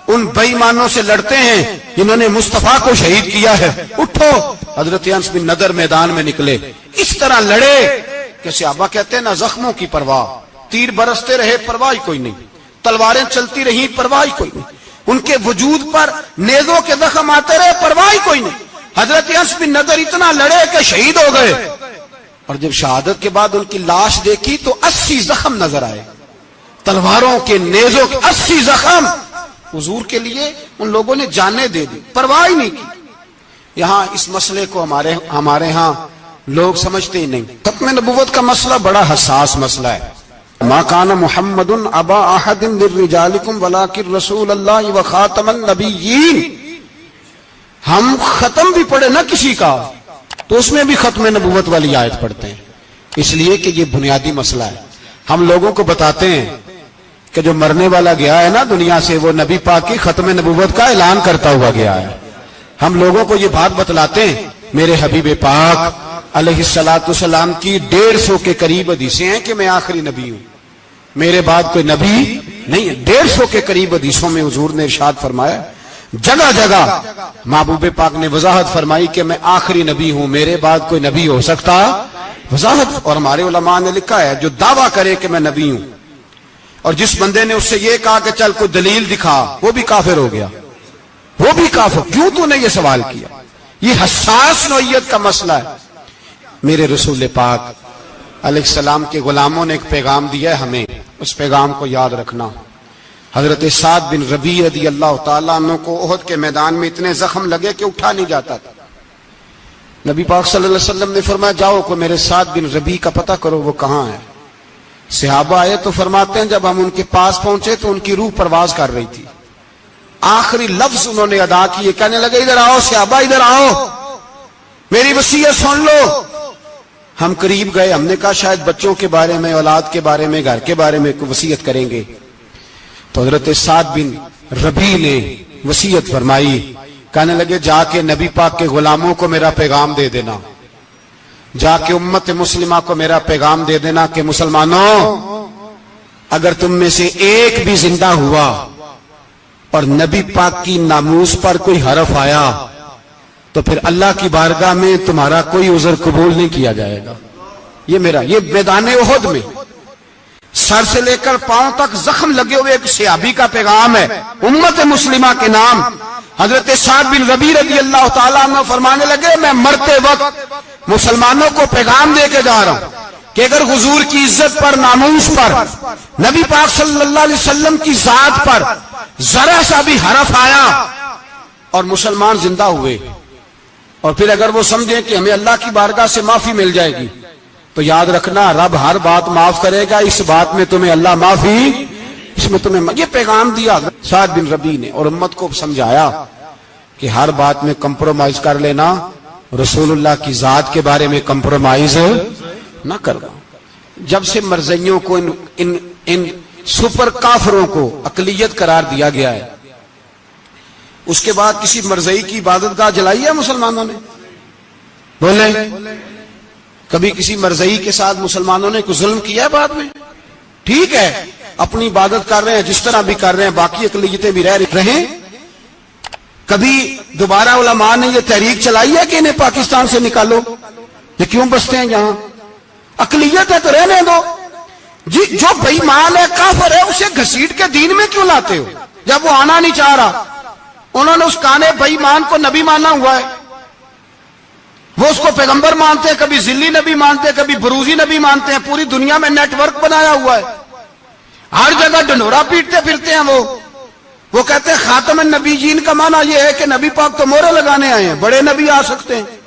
[SPEAKER 1] ان بے ایمانوں سے لڑتے ہیں جنہوں نے مصطفیٰ کو شہید کیا ہے، اٹھو۔ حضرت انس بن نضر میدان میں نکلے، اس طرح لڑے کہ صحابہ کہتے ہیں نہ زخموں کی پرواہ، تیر برستے رہے پرواہ کوئی نہیں، تلواریں چلتی رہی پرواہ کوئی نہیں، ان کے وجود پر نیزوں کے زخم آتے رہے پرواہ کوئی نہیں۔ حضرت انس بن نضر اتنا لڑے کہ شہید ہو گئے، اور جب شہادت کے بعد ان کی لاش دیکھی تو 80 زخم نظر آئے، تلواروں کے، نیزوں کے 80 زخم۔ حضور کے لیے ان لوگوں نے جانیں دے دی، پرواہ ہی نہیں کی۔ یہاں اس مسئلے کو ہمارے ہاں لوگ سمجھتے ہی نہیں۔ ختم نبوت کا مسئلہ بڑا حساس مسئلہ ہے۔ ما کان محمد ابا احد من رجالکم ولکن رسول اللہ وخاتم النبیین۔ ہم ختم بھی پڑھے نا کسی کا تو اس میں بھی ختم نبوت والی آیت پڑھتے ہیں، اس لیے کہ یہ بنیادی مسئلہ ہے۔ ہم لوگوں کو بتاتے ہیں کہ جو مرنے والا گیا ہے نا دنیا سے، وہ نبی پاک کی ختم نبوت کا اعلان کرتا ہوا گیا ہے۔ ہم لوگوں کو یہ بات بتلاتے ہیں، میرے حبیب پاک علیہ الصلوۃ والسلام کی 150 کے قریب حدیثیں ہیں کہ میں آخری نبی ہوں، میرے بعد کوئی نبی نہیں ہے۔ 150 کے قریب حدیثوں میں حضور نے ارشاد فرمایا، جگہ جگہ محبوب پاک نے وضاحت فرمائی کہ میں آخری نبی ہوں، میرے بعد کوئی نبی ہو سکتا، وضاحت۔ اور ہمارے علماء نے لکھا ہے جو دعویٰ کرے کہ میں نبی ہوں، اور جس بندے نے اس سے یہ کہا کہ چل کوئی دلیل دکھا، وہ بھی کافر ہو گیا، وہ بھی کافر۔ کیوں تو نے یہ سوال کیا؟ یہ حساس نوعیت کا مسئلہ ہے۔ میرے رسول پاک علیہ السلام کے غلاموں نے ایک پیغام دیا ہے ہمیں، اس پیغام کو یاد رکھنا۔ حضرت سعد بن ربیع رضی اللہ تعالیٰ عنہ کو احد کے میدان میں اتنے زخم لگے کہ اٹھا نہیں جاتا تھا۔ نبی پاک صلی اللہ علیہ وسلم نے فرمایا جاؤ کو میرے سعد بن ربیع کا پتہ کرو وہ کہاں ہے۔ صحابہ آئے تو فرماتے ہیں جب ہم ان کے پاس پہنچے تو ان کی روح پرواز کر رہی تھی، آخری لفظ انہوں نے ادا کیے، کہنے لگے ادھر آؤ صحابہ ادھر آؤ، میری وصیت سن لو۔ ہم قریب گئے، ہم نے کہا شاید بچوں کے بارے میں، اولاد کے بارے میں، گھر کے بارے میں کوئی وصیت کریں گے، تو حضرت سعد بن ربیع نے وصیت فرمائی، کہنے لگے جا کے نبی پاک کے غلاموں کو میرا پیغام دے دینا، جا کے امت مسلمہ کو میرا پیغام دے دینا کہ مسلمانوں اگر تم میں سے ایک بھی زندہ ہوا اور نبی پاک کی ناموس پر کوئی حرف آیا تو پھر اللہ کی بارگاہ میں تمہارا کوئی عذر قبول نہیں کیا جائے گا۔ یہ میدان احد میں سر سے لے کر پاؤں تک زخم لگے ہوئے ایک صحابی کا پیغام ہے امت مسلمہ کے نام۔ حضرت سعد بن ربیع رضی اللہ تعالیٰ عنہ فرمانے لگے میں مرتے وقت مسلمانوں کو پیغام دے کے جا رہا ہوں کہ اگر حضور کی عزت پر، ناموس پر، نبی پاک صلی اللہ علیہ وسلم کی ذات پر ذرا سا بھی حرف آیا اور مسلمان زندہ ہوئے اور پھر اگر وہ سمجھیں کہ ہمیں اللہ کی بارگاہ سے معافی مل جائے گی تو یاد رکھنا رب ہر بات معاف کرے گا، اس بات میں تمہیں اللہ معافی، اس میں تمہیں یہ پیغام دیا سعد بن ربیع نے اور امت کو سمجھایا کہ ہر بات میں کمپرومائز کر لینا، رسول اللہ کی ذات کے بارے میں کمپرومائز نہ کرنا۔ جب سے مرزائیوں کو ان سپر کافروں کو اقلیت قرار دیا گیا ہے، اس کے بعد کسی مرزائی کی عبادت گاہ جلائی ہے مسلمانوں نے؟ بولے کبھی کسی مرزائی کے ساتھ مسلمانوں نے کوئی ظلم کیا ہے بعد میں؟ ٹھیک ہے اپنی عبادت کر رہے ہیں جس طرح بھی کر رہے ہیں، باقی اقلیتیں بھی رہیں۔ کبھی دوبارہ علماء نے یہ تحریک چلائی ہے کہ انہیں پاکستان سے نکالو، یہ کیوں بستے ہیں یہاں؟ اقلیت ہے تو رہنے دو، جو بے ایمان ہے کافر ہے اسے گھسیٹ کے دین میں کیوں لاتے ہو؟ جب وہ آنا نہیں چاہ رہا، انہوں نے اس کانے بے ایمان کو نبی مانا ہوا ہے، وہ اس کو پیغمبر مانتے ہیں، کبھی ذلی نبی مانتے ہیں، کبھی بروزی نبی مانتے ہیں، پوری دنیا میں نیٹ ورک بنایا ہوا ہے، ہر جگہ ڈنڈورا پیٹتے پھرتے ہیں۔ وہ کہتے ہیں خاتم النبیین کا معنی یہ ہے کہ نبی پاک تو مہرے لگانے آئے ہیں، بڑے نبی آ سکتے ہیں۔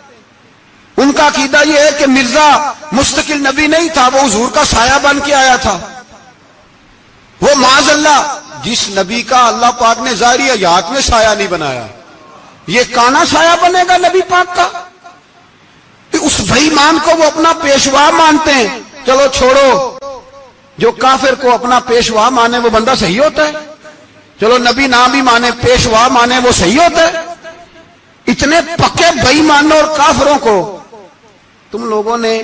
[SPEAKER 1] ان کا عقیدہ یہ ہے کہ مرزا مستقل نبی نہیں تھا، وہ حضور کا سایہ بن کے آیا تھا۔ وہ معاذ اللہ جس نبی کا اللہ پاک نے ظاہری حیات میں سایہ نہیں بنایا، یہ کانا سایہ بنے گا نبی پاک کا؟ اس بے ایمان کو وہ اپنا پیشوا مانتے ہیں۔ چلو چھوڑو، جو کافر کو اپنا پیشوا مانے وہ بندہ صحیح ہوتا ہے؟ چلو نبی نام بھی مانے، پیشوا مانے، وہ صحیح ہوتا ہے؟ اتنے پکے بے ایمانوں اور کافروں کو تم لوگوں نے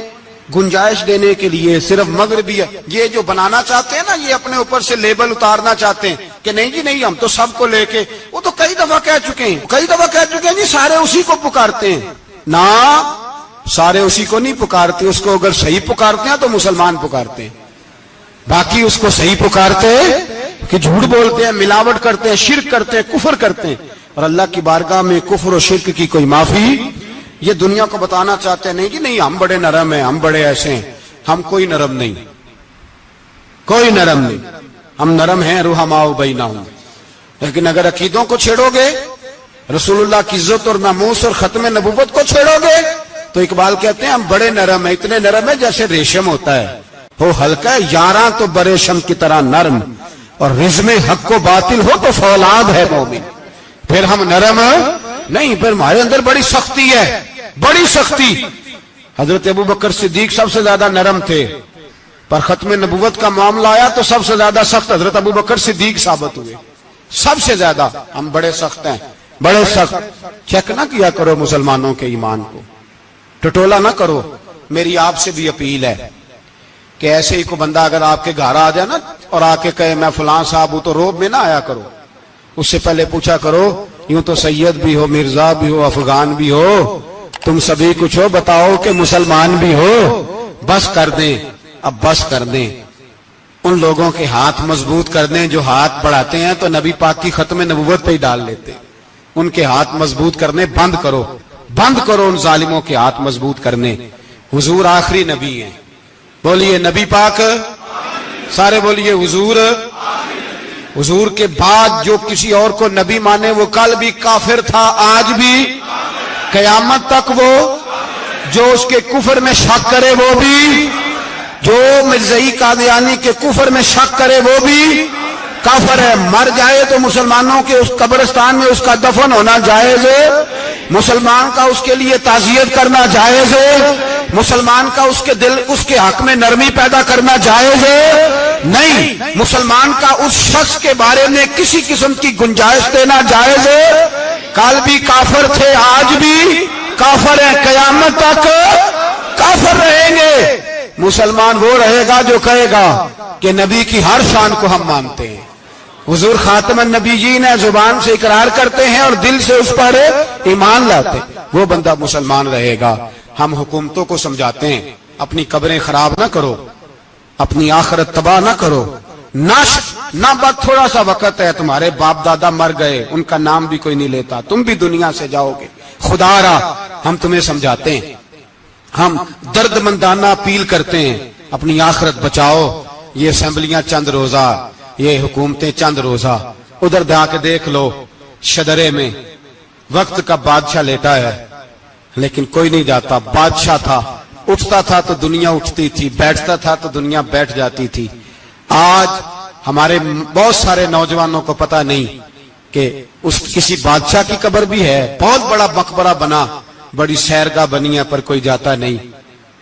[SPEAKER 1] گنجائش دینے کے لیے صرف مغربی یہ جو بنانا چاہتے ہیں نا، یہ اپنے اوپر سے لیبل اتارنا چاہتے ہیں کہ نہیں جی نہیں ہم تو سب کو لے کے، وہ تو کئی دفعہ کہہ چکے ہیں جی سارے اسی کو پکارتے ہیں۔ نہ سارے اسی کو نہیں پکارتے، اس کو اگر صحیح پکارتے ہیں تو مسلمان پکارتے ہیں، باقی اس کو صحیح پکارتے کہ جھوٹ بولتے ہیں، ملاوٹ کرتے ہیں، شرک کرتے ہیں، کفر کرتے ہیں، اور اللہ کی بارگاہ میں کفر و شرک کی کوئی معافی۔ یہ دنیا کو بتانا چاہتے ہیں نہیں جی نہیں ہم بڑے نرم ہیں، ہم بڑے ایسے ہیں، ہم کوئی نرم نہیں، ہم نرم ہیں رحماء بینہم۔ لیکن اگر عقیدوں کو چھیڑو گے، رسول اللہ کی عزت اور ناموس اور ختم نبوت کو چھیڑو گے تو اقبال کہتے ہیں ہم بڑے نرم ہیں، اتنے نرم ہیں جیسے ریشم ہوتا ہے، وہ ہلکا ہے یاراں تو بریشم کی طرح نرم، اور رزم حق و باطل ہو تو فولاد ہے مومن۔ پھر ہم نرم نہیں، پھر ہمارے اندر بڑی سختی ہے، بڑی سختی۔ حضرت ابو بکر صدیق سب سے زیادہ نرم تھے، پر ختم نبوت کا معاملہ آیا تو سب سے زیادہ سخت حضرت ابو بکر صدیق ثابت ہوئے، سب سے زیادہ۔ ہم بڑے سخت ہیں، بڑے سخت۔ چیک نہ کیا کرو مسلمانوں کے ایمان کو، ٹٹولا نہ کرو۔ میری آپ سے بھی اپیل ہے کہ ایسے ہی کو بندہ اگر آپ کے گھر آ جائے نا اور آ کے کہے میں فلاں صاحب ہوں تو روب میں نہ آیا کرو، اس سے پہلے پوچھا کرو یوں تو سید بھی ہو، مرزا بھی ہو، افغان بھی ہو، تم سبھی کچھ ہو، بتاؤ کہ مسلمان بھی ہو۔ بس کر دیں، اب بس کر دیں، ان لوگوں کے ہاتھ مضبوط کر دیں جو ہاتھ بڑھاتے ہیں تو نبی پاک کی ختم نبوت پہ ہی ڈال لیتے، ان کے ہاتھ مضبوط کرنے بند کرو ان ظالموں کے ہاتھ مضبوط کرنے۔ حضور آخری نبی ہیں، بولیے نبی پاک، سارے بولیے حضور۔ حضور کے بعد جو کسی اور کو نبی مانے وہ کل بھی کافر تھا، آج بھی قیامت تک وہ، جو اس کے کفر میں شک کرے وہ بھی، جو مرزائی قادیانی کے کفر میں شک کرے وہ بھی کافر ہے۔ مر جائے تو مسلمانوں کے اس قبرستان میں اس کا دفن ہونا جائز ہے، مسلمان کا اس کے لیے تعزیت کرنا جائز ہے، مسلمان کا اس کے حق میں نرمی پیدا کرنا جائز ہے، نہیں، مسلمان کا اس شخص کے بارے میں کسی قسم کی گنجائش دینا جائز ہے۔ کل بھی کافر تھے، آج بھی کافر ہیں، قیامت تک کافر رہیں گے۔ مسلمان وہ رہے گا جو کہے گا کہ نبی کی ہر شان کو ہم مانتے ہیں، حضور خاتم النبیین ہے، زبان سے اقرار کرتے ہیں اور دل سے اس پر ایمان لاتے ہیں، وہ بندہ مسلمان رہے گا۔ ہم حکومتوں کو سمجھاتے ہیں اپنی قبریں خراب نہ کرو، اپنی آخرت تباہ نہ کرو، نہ بس تھوڑا سا وقت ہے، تمہارے باپ دادا مر گئے، ان کا نام بھی کوئی نہیں لیتا، تم بھی دنیا سے جاؤ گے، خدا را ہم تمہیں سمجھاتے ہیں، ہم درد مندانہ اپیل کرتے ہیں، اپنی آخرت بچاؤ۔ یہ اسمبلیاں چند روزہ، یہ حکومتیں چند روزہ، ادھر جا کے دیکھ لو شدرے میں وقت کا بادشاہ لیٹا ہے، لیکن کوئی نہیں جاتا۔ بادشاہ تھا، اٹھتا تھا تو دنیا اٹھتی تھی، بیٹھتا تھا تو دنیا بیٹھ جاتی تھی۔ آج ہمارے بہت سارے نوجوانوں کو پتہ نہیں کہ اس کسی بادشاہ کی قبر بھی ہے، بہت بڑا مقبرہ بنا، بڑی سیرگاہ بنی ہے، پر کوئی جاتا نہیں۔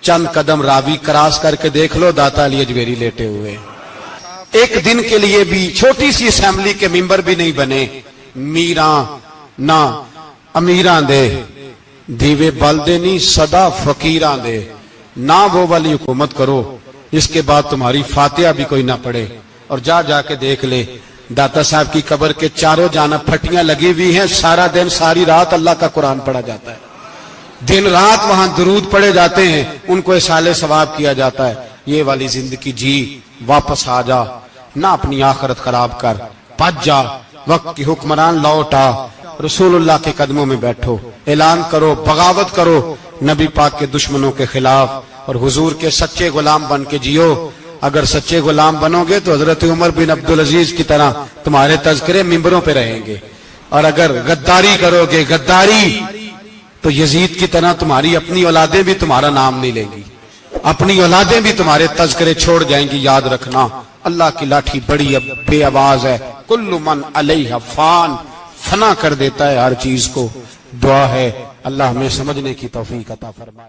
[SPEAKER 1] چند قدم راوی کراس کر کے دیکھ لو، داتا علی اجمیری لیٹے ہوئے، ایک دن کے لیے بھی چھوٹی سی اسمبلی کے ممبر بھی نہیں بنے۔ میراں نہ امیراں دے دیوے بلدے نہیں، صدا فقیراں دے، نہ وہ والی حکومت کرو جس کے بعد تمہاری فاتحہ بھی کوئی نہ پڑھے۔ اور جا کے دیکھ لے، داتا صاحب کی قبر کے چاروں جانب پھٹیاں لگی ہوئی ہیں، سارا دن ساری رات اللہ کا قرآن پڑھا جاتا ہے، دن رات وہاں درود پڑھے جاتے ہیں، ان کو اصالہ ثواب کیا جاتا ہے۔ یہ والی زندگی جی، واپس آ جا، نہ اپنی آخرت خراب کر، بچ جا، وقت کی حکمران لوٹ آ، رسول اللہ کے قدموں میں بیٹھو، اعلان کرو، بغاوت کرو نبی پاک کے دشمنوں کے خلاف، اور حضور کے سچے غلام بن کے جیو۔ اگر سچے غلام بنو گے تو حضرت عمر بن عبدالعزیز کی طرح تمہارے تذکرے ممبروں پہ رہیں گے، اور اگر غداری کرو گے، غداری، تو یزید کی طرح تمہاری اپنی اولادیں بھی تمہارا نام نہیں لیں گی، اپنی اولادیں بھی تمہارے تذکرے چھوڑ جائیں گی۔ یاد رکھنا، اللہ کی لاٹھی بڑی بے آواز ہے، کل من علیہ فان، فنا کر دیتا ہے ہر چیز کو۔ دعا ہے اللہ ہمیں سمجھنے کی توفیق عطا فرمائے۔